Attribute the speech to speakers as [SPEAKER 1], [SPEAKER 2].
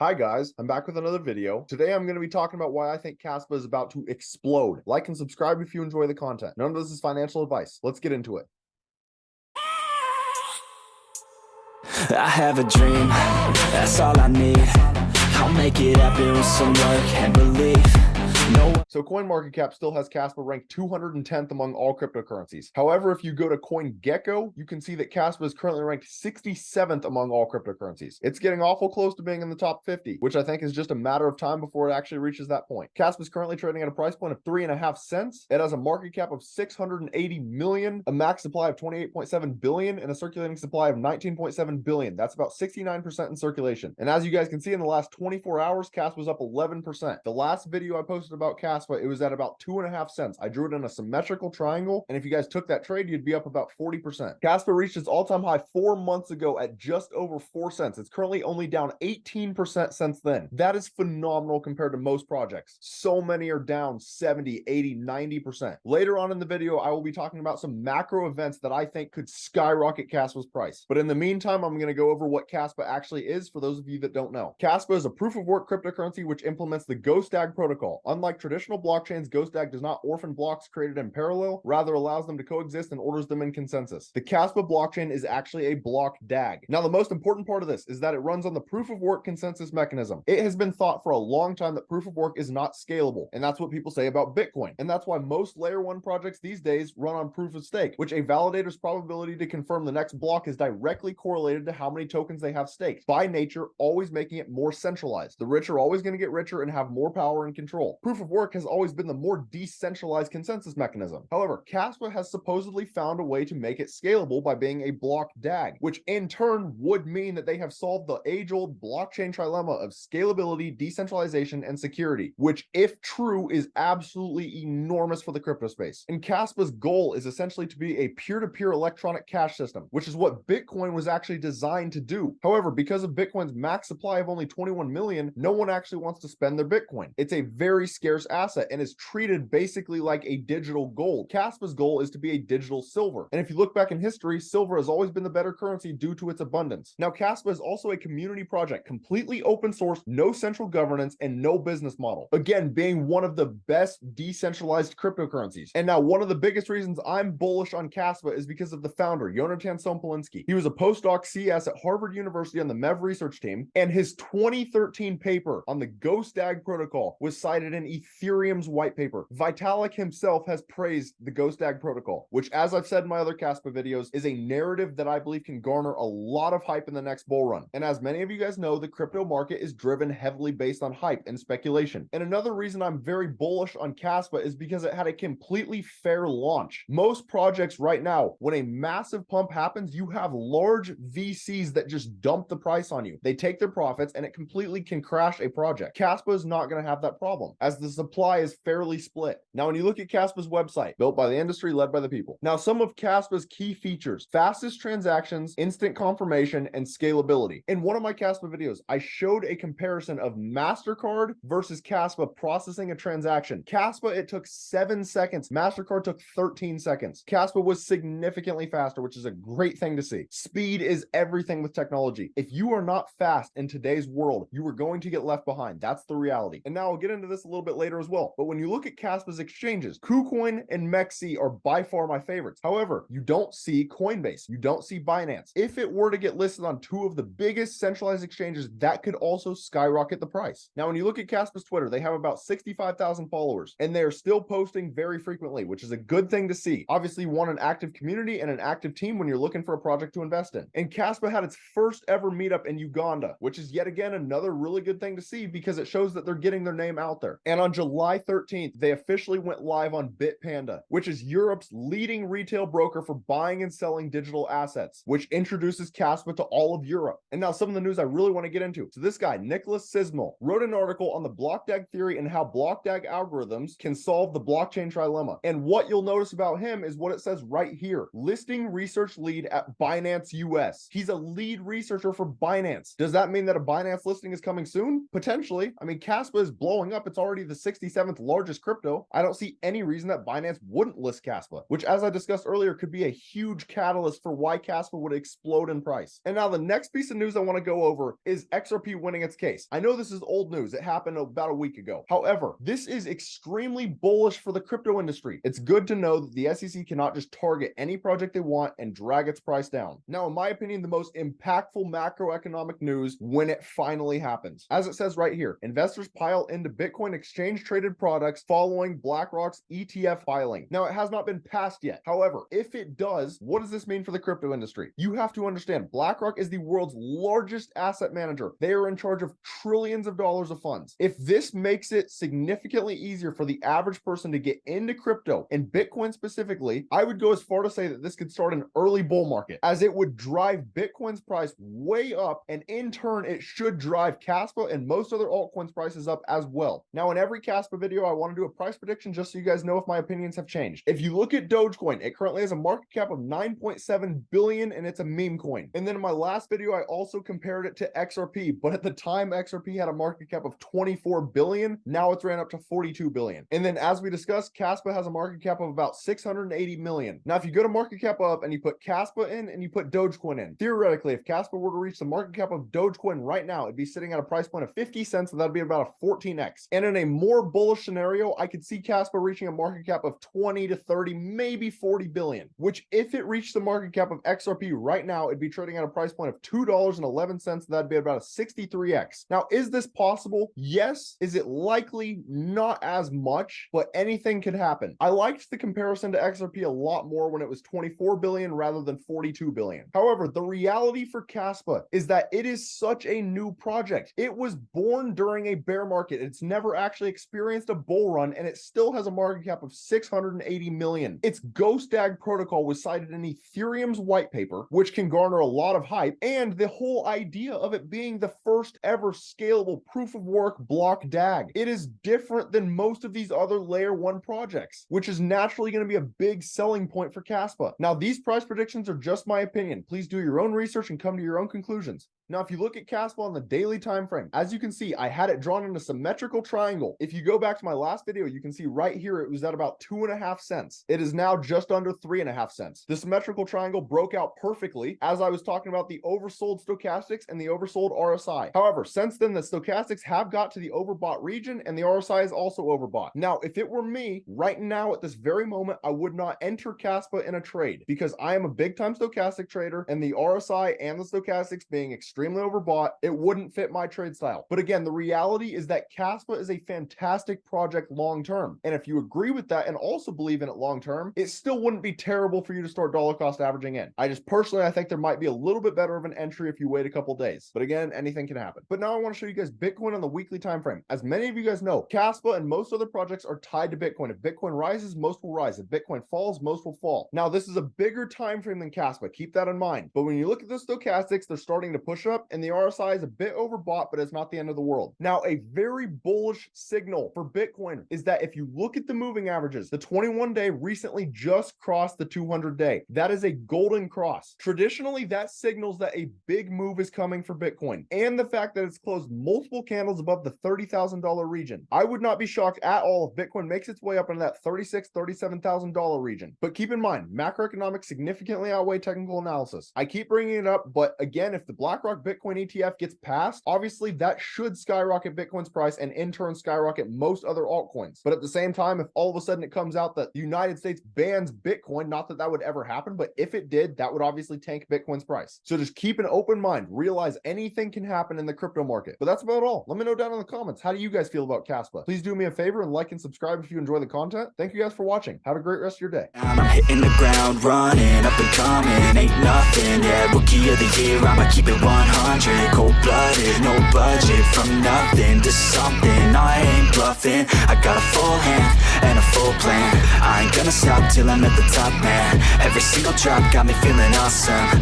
[SPEAKER 1] Hi guys, I'm back with another video. Today I'm going to be talking about why I think Kaspa is about to explode. Like and subscribe if you enjoy the content. None of this is financial advice. Let's get into it.
[SPEAKER 2] I have a dream, that's all I need. I'll make it happen with some work and belief.
[SPEAKER 1] So CoinMarketCap still has Kaspa ranked 210th among all cryptocurrencies. However, if you go to CoinGecko, you can see that Kaspa is currently ranked 67th among all cryptocurrencies. It's getting awful close to being in the top 50, which I think is just a matter of time before it actually reaches that point. Kaspa is currently trading at a price point of 3.5 cents. It has a market cap of 680 million, a max supply of 28.7 billion, and a circulating supply of 19.7 billion. That's about 69% in circulation. And as you guys can see, in the last 24 hours, Kaspa was up 11%. The last video I posted about Kaspa, it was at about 2.5 cents. I drew it in a symmetrical triangle, and if you guys took that trade, you'd be up about 40%. Kaspa reached its all-time high 4 months ago at just over 4 cents. It's currently only down 18% since then. That is phenomenal compared to most projects. So many are down 70, 80, 90%. Later on in the video, I will be talking about some macro events that I think could skyrocket Kaspa's price. But in the meantime, I'm going to go over what Kaspa actually is for those of you that don't know. Kaspa is a proof-of-work cryptocurrency which implements the Blockdag protocol. Unlike traditional blockchains, Blockdag does not orphan blocks created in parallel, rather allows them to coexist and orders them in consensus. The Kaspa blockchain is actually a Blockdag. Now, the most important part of this is that it runs on the proof-of-work consensus mechanism. It has been thought for a long time that proof-of-work is not scalable, and that's what people say about Bitcoin. And that's why most layer 1 projects these days run on proof-of-stake, which a validator's probability to confirm the next block is directly correlated to how many tokens they have staked, by nature always making it more centralized. The rich are always going to get richer and have more power and control. Proof-of-work has always been the more decentralized consensus mechanism. However, Kaspa has supposedly found a way to make it scalable by being a Blockdag, which in turn would mean that they have solved the age-old blockchain trilemma of scalability, decentralization, and security, which, if true, is absolutely enormous for the crypto space. And Kaspa's goal is essentially to be a peer-to-peer electronic cash system, which is what Bitcoin was actually designed to do. However, because of Bitcoin's max supply of only 21 million, no one actually wants to spend their Bitcoin. It's a very scarce asset and is treated basically like a digital gold. Kaspa's goal is to be a digital silver. And if you look back in history, silver has always been the better currency due to its abundance. Now, Kaspa is also a community project, completely open source, no central governance, and no business model. Again, being one of the best decentralized cryptocurrencies. And now, one of the biggest reasons I'm bullish on Kaspa is because of the founder, Jonathan Sompolinsky. He was a postdoc CS at Harvard University on the MEV research team, and his 2013 paper on the Blockdag protocol was cited in Ethereum's white paper. Vitalik himself has praised the Blockdag protocol, which, as I've said in my other Kaspa videos, is a narrative that I believe can garner a lot of hype in the next bull run. And as many of you guys know, the crypto market is driven heavily based on hype and speculation. And another reason I'm very bullish on Kaspa is because it had a completely fair launch. Most projects right now, when a massive pump happens, you have large VCs that just dump the price on you. They take their profits and it completely can crash a project. Kaspa is not going to have that problem, as the supply is fairly split. Now, when you look at Kaspa's website, built by the industry, led by the people. Now, some of Kaspa's key features: fastest transactions, instant confirmation, and scalability. In one of my Kaspa videos, I showed a comparison of MasterCard versus Kaspa processing a transaction. Kaspa, it took 7 seconds. MasterCard took 13 seconds. Kaspa was significantly faster, which is a great thing to see. Speed is everything with technology. If you are not fast in today's world, you are going to get left behind. That's the reality. And now I'll get into this a little bit later as well. But when you look at Kaspa's exchanges, KuCoin and MEXC are by far my favorites. However, you don't see Coinbase. You don't see Binance. If it were to get listed on 2 of the biggest centralized exchanges, that could also skyrocket the price. Now, when you look at Kaspa's Twitter, they have about 65,000 followers, and they are still posting very frequently, which is a good thing to see. Obviously, you want an active community and an active team when you're looking for a project to invest in. And Kaspa had its first ever meetup in Uganda, which is yet again another really good thing to see because it shows that they're getting their name out there. And on July 13th, they officially went live on Bitpanda, which is Europe's leading retail broker for buying and selling digital assets, which introduces Kaspa to all of Europe. And now some of the news I really want to get into. So this guy, Nicholas Sismel, wrote an article on the Blockdag theory and how Blockdag algorithms can solve the blockchain trilemma. And what you'll notice about him is what it says right here: listing research lead at Binance US. He's a lead researcher for Binance. Does that mean that a Binance listing is coming soon? Potentially. I mean, Kaspa is blowing up. It's already the 67th largest crypto, I don't see any reason that Binance wouldn't list Kaspa, which, as I discussed earlier, could be a huge catalyst for why Kaspa would explode in price. And now the next piece of news I want to go over is XRP winning its case. I know this is old news. It happened about a week ago. However, this is extremely bullish for the crypto industry. It's good to know that the SEC cannot just target any project they want and drag its price down. Now, in my opinion, the most impactful macroeconomic news when it finally happens. As it says right here, investors pile into Bitcoin exchange traded products following BlackRock's ETF filing. Now, it has not been passed yet. However, if it does, what does this mean for the crypto industry? You have to understand, BlackRock is the world's largest asset manager. They are in charge of trillions of dollars of funds. If this makes it significantly easier for the average person to get into crypto, and Bitcoin specifically, I would go as far to say that this could start an early bull market, as it would drive Bitcoin's price way up, and in turn, it should drive Kaspa and most other altcoins prices up as well. Now, in every Kaspa video, I want to do a price prediction just so you guys know if my opinions have changed. If you look at Dogecoin, it currently has a market cap of 9.7 billion, and it's a meme coin. And then in my last video, I also compared it to XRP, but at the time, XRP had a market cap of 24 billion. Now it's ran up to 42 billion. And then as we discussed, Kaspa has a market cap of about 680 million. Now, if you go to market cap up and you put Kaspa in and you put Dogecoin in, theoretically, if Kaspa were to reach the market cap of Dogecoin right now, it'd be sitting at a price point of 50 cents, and that'd be about a 14x. And in a more bullish scenario, I could see Kaspa reaching a market cap of 20 to 30, maybe 40 billion, which if it reached the market cap of XRP right now, it'd be trading at a price point of $2.11. That'd be about a 63x. Now, is this possible? Yes. Is it likely? Not as much, but anything could happen. I liked the comparison to XRP a lot more when it was 24 billion rather than 42 billion. However, the reality for Kaspa is that it is such a new project. It was born during a bear market. It's never actually experienced a bull run, and it still has a market cap of 680 million. Its Blockdag protocol was cited in Ethereum's white paper, which can garner a lot of hype, and the whole idea of it being the first ever scalable proof of work Blockdag. It is different than most of these other layer 1 projects, which is naturally going to be a big selling point for Kaspa. Now, these price predictions are just my opinion. Please do your own research and come to your own conclusions. Now, if you look at Kaspa on the daily time frame, as you can see, I had it drawn in a symmetrical triangle. If you go back to my last video, you can see right here, it was at about 2.5 cents. It is now just under 3.5 cents. The symmetrical triangle broke out perfectly as I was talking about the oversold stochastics and the oversold RSI. However, since then, the stochastics have got to the overbought region, and the RSI is also overbought. Now, if it were me right now at this very moment, I would not enter Kaspa in a trade because I am a big time stochastic trader, and the RSI and the stochastics being extremely overbought, it wouldn't fit my trade style. But again, the reality is that Kaspa is a fantastic project long term. And if you agree with that and also believe in it long term, it still wouldn't be terrible for you to start dollar cost averaging in. I think there might be a little bit better of an entry if you wait a couple days. But again, anything can happen. But now I want to show you guys Bitcoin on the weekly time frame. As many of you guys know, Kaspa and most other projects are tied to Bitcoin. If Bitcoin rises, most will rise. If Bitcoin falls, most will fall. Now, this is a bigger time frame than Kaspa. Keep that in mind. But when you look at the stochastics, they're starting to push up, and the RSI is a bit overbought, but it's not the end of the world. Now, a very bullish signal for Bitcoin is that if you look at the moving averages, the 21-day recently just crossed the 200-day. That is a golden cross. Traditionally, that signals that a big move is coming for Bitcoin, and the fact that it's closed multiple candles above the $30,000 region. I would not be shocked at all if Bitcoin makes its way up into that $36,000, $37,000 region. But keep in mind, macroeconomics significantly outweigh technical analysis. I keep bringing it up, but again, if the BlackRock Bitcoin ETF gets passed, obviously that should skyrocket Bitcoin's price and in turn skyrocket most other altcoins. But at the same time, if all of a sudden it comes out that the United States bans Bitcoin, not that that would ever happen, but if it did, that would obviously tank Bitcoin's price. So just keep an open mind. Realize anything can happen in the crypto market. But that's about all. Let me know down in the comments. How do you guys feel about Kaspa? Please do me a favor and like and subscribe if you enjoy the content. Thank you guys for watching. Have a great rest of your day.
[SPEAKER 2] I'm hitting the ground running, up and coming, ain't nothing, yeah, rookie of the year, I'ma keep it 100, cold-blooded, no budget, from nothing to something, I ain't bluffing, I got a full hand, and a full plan, I ain't gonna stop till I'm at the top, man, every single drop got me feeling awesome,